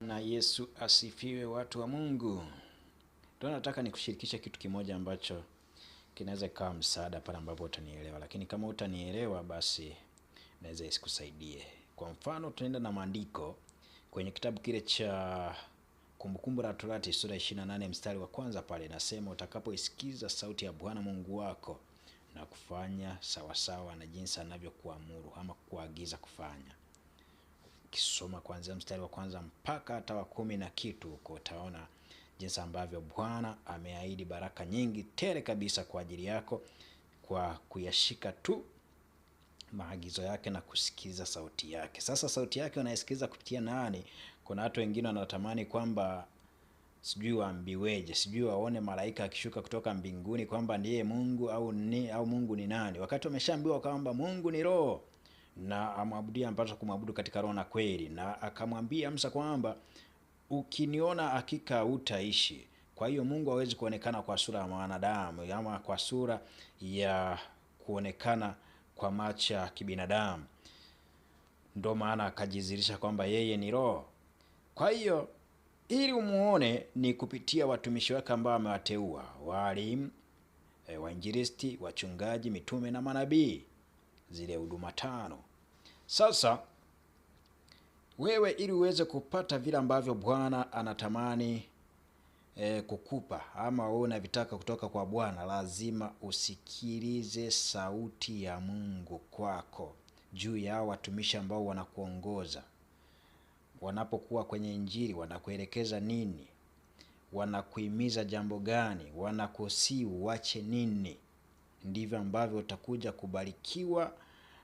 Na Yesu asifiwe, watu wa Mungu. Ndio nataka nikushirikisha kitu kimoja ambacho kinaweza kuwa msaada pale ambapo utanielewa, lakini kama utanielewa basi naweza isikusaidie. Kwa mfano tunaenda na maandiko kwenye kitabu kile cha Kumbukumbu la Torati sura 28 mstari wa kwanza, pale nasema utakapoisikiza sauti ya Bwana Mungu wako na kufanya sawasawa na jinsi anavyokuamuru ama kuagiza kufanya. Kisoma kuanzia mstari wa kwanza mpaka hata wa 10 na kitu huko, utaona jinsi ambavyo Bwana ameahidi baraka nyingi tele kabisa kwa ajili yako kwa kuyashika tu maagizo yake na kusikiza sauti yake. Sasa sauti yake unaisikiza kupitia nani? Kuna watu wengine wanatamani kwamba sijui waambiweje, sijui waone malaika akishuka kutoka mbinguni kwamba ndiye Mungu au Mungu ni nani, wakati wameshaambiwa kwamba Mungu ni roho na amwabudia mpaswa kumwabudu katika roho na kweli, na akamwambia Musa kwamba ukiniona hakika utaishi. Kwa hiyo Mungu hawezi kuonekana kwa sura ya mwanadamu ama kwa sura ya kuonekana kwa macho ya kibinadamu. Ndio maana akajizirisha kwamba yeye ni roho. Kwa hiyo ili umuone ni kupitia watumishi wake ambao amewateua, walimu, wainjilisti, wachungaji, mitume na manabii, zile huduma tano. Sasa wewe ili uweze kupata vile ambavyo Bwana anatamani kukupa ama wewe unavitaka kutoka kwa Bwana, lazima usikilize sauti ya Mungu kwako juu ya watumishi ambao wanakuongoza. Wanapokuwa kwenye Injili wanakuelekeza nini? Wanakuhimiza jambo gani? Wanakusii uache nini? Ndivyo ambavyo utakuja kubarikiwa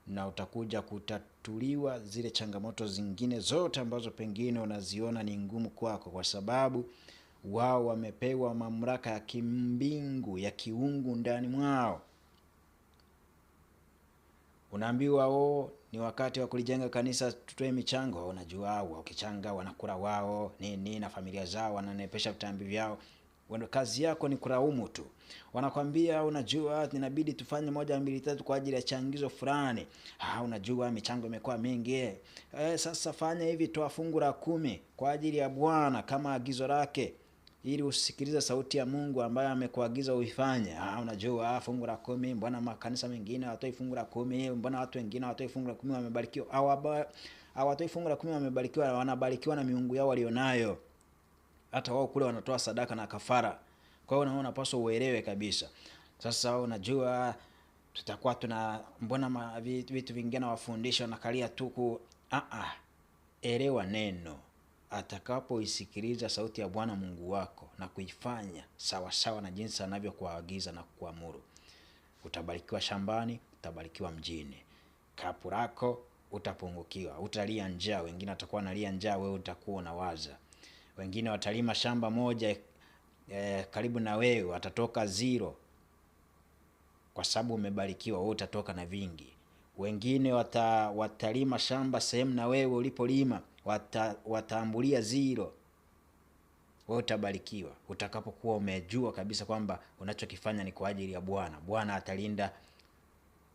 na utakuja kutatuliwa zile changamoto zingine zote ambazo pengine unaziona ni ngumu kwako, kwa sababu wao wamepewa mamlaka ya kimbingu ya kiungu ndani mwao. Unaambiwa ni wakati wa kulijenga kanisa, tutoe michango. Unajua wao ukichanga wanakula wao nini na familia zao, wananepesha vitambi vyao. Kazi yako ni kulaumu tu. Wanakwambia unajua inabidi tufanye 1 2 3 kwa ajili ya changizo fulani. Unajua michango imekuwa mingi. Sasa fanya hivi, toa fungu la 10 kwa ajili ya Bwana kama agizo lake, ili usikilize sauti ya Mungu ambaye amekuagiza uifanye. Unajua fungu la 10, mbona makanisa mengine hawatoi fungu la 10? Mbona watu wengine hawatoi fungu la 10 wamebarikiwa? Hawatoi fungu la 10 wamebarikiwa, wanabarikiwa na miungu yao walionayo. Hata wao kule wanatoa sadaka na kafara. Kwa hiyo unaona unapaswa uelewe kabisa. Sasa unajua tutakuwa mbona vitu vingine wafundisha nakalia tu elewa neno. Atakapoisikiliza sauti ya Bwana Mungu wako na kuifanya sawa sawa na jinsi anavyokuagiza na kuamuru, utabarikiwa shambani, utabarikiwa mjini. Kapu lako utapungukiwa, utalia njaa. Wengine watakuwa wanalia njaa, wewe utakuwa unawaza. Wengine watalima shamba moja karibu na wewe, watatoka 0 kwa sababu umebarikiwa, wewe utatoka na vingi. Wengine watalima shamba sehemu na wewe ulipolima, wataambulia 0, wewe utabarikiwa utakapokuwa umejua kabisa kwamba unachokifanya ni kwa ajili ya Bwana. Bwana atalinda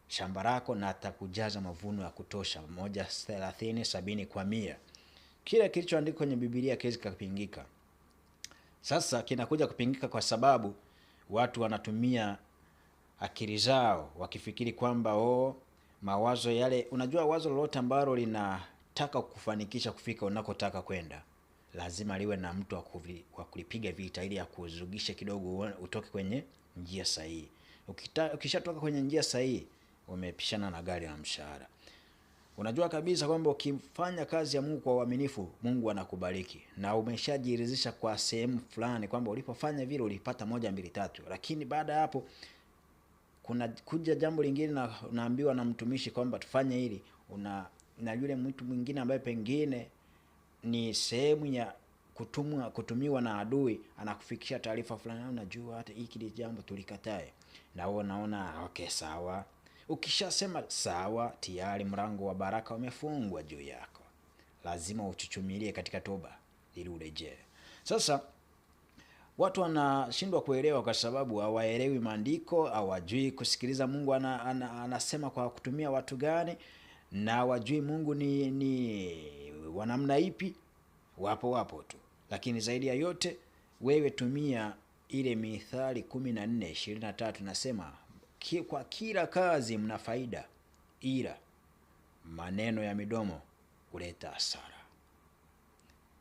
shamba lako na atakujaza mavuno ya kutosha, 130, 70 kwa 100. Kile kilichoandikwa kwenye Biblia kiwezi kupingika. Sasa kinakuja kupingika kwa sababu watu wanatumia akili zao wakifikiri kwamba mawazo yale. Unajua wazo lolote ambalo linataka kukufanikisha kufika unakotaka kwenda, lazima liwe na mtu wa kulipiga vita ili akuzugishe kidogo utoke kwenye njia sahihi. Ukishatoka kwenye njia sahihi, umepishana na gari la mshahara. Unajua kabisa kwamba ukifanya kazi ya Mungu kwa uaminifu, Mungu anakubariki na umeshajiridhisha kwa sehemu fulani kwamba ulipofanya vile ulipata 1 2 3. Lakini baada ya hapo kuna kuja jambo lingine na unaambiwa na mtumishi kwamba tufanye hili, na yule mtu mwingine ambaye pengine ni sehemu ya kutumiwa na adui anakufikisha taarifa fulani, unajua hata hiki jambo tulikatae, na wewe unaona sawa. Ukishasema sawa, tayari mlango wa baraka umefungwa juu yako. Lazima uchuchumilie katika toba ili urejee. Sasa watu wanashindwa kuelewa kwa sababu hawaelewi maandiko, hawajui kusikiliza Mungu anasema kwa kutumia watu gani, na hawajui Mungu ni wa namna ipi. wapo tu, lakini zaidi ya yote wewe tumia ile Mithali 14:23, nasema kwa kila kazi mna faida, ila maneno ya midomo huleta hasara.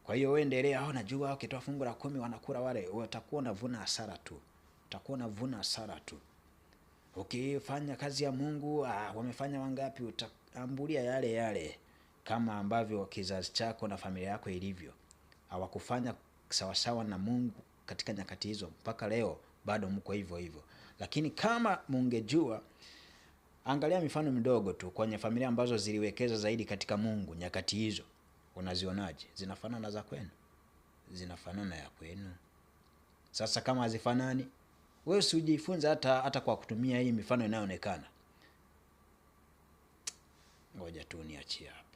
Kwa hiyo wewe endelea, najua ukitoa fungu la 10 wanakula wale, utakuwa unavuna hasara tu, utakuwa unavuna hasara tu. Ukifanya kazi ya Mungu, wamefanya wangapi, utaambulia yale yale, kama ambavyo kizazi chako na familia yako ilivyo. Hawakufanya sawasawa na Mungu katika nyakati hizo, mpaka leo bado mko hivyo hivyo. Lakini kama mungejua, angalia mifano midogo tu kwenye familia ambazo ziliwekeza zaidi katika Mungu nyakati hizo, unazionaje? Zinafanana za kwenu? Zinafanana ya kwenu? Sasa kama hazifanani, wewe usijifunze hata kwa kutumia hii mifano inayoonekana. Ngoja tu niachie hapa.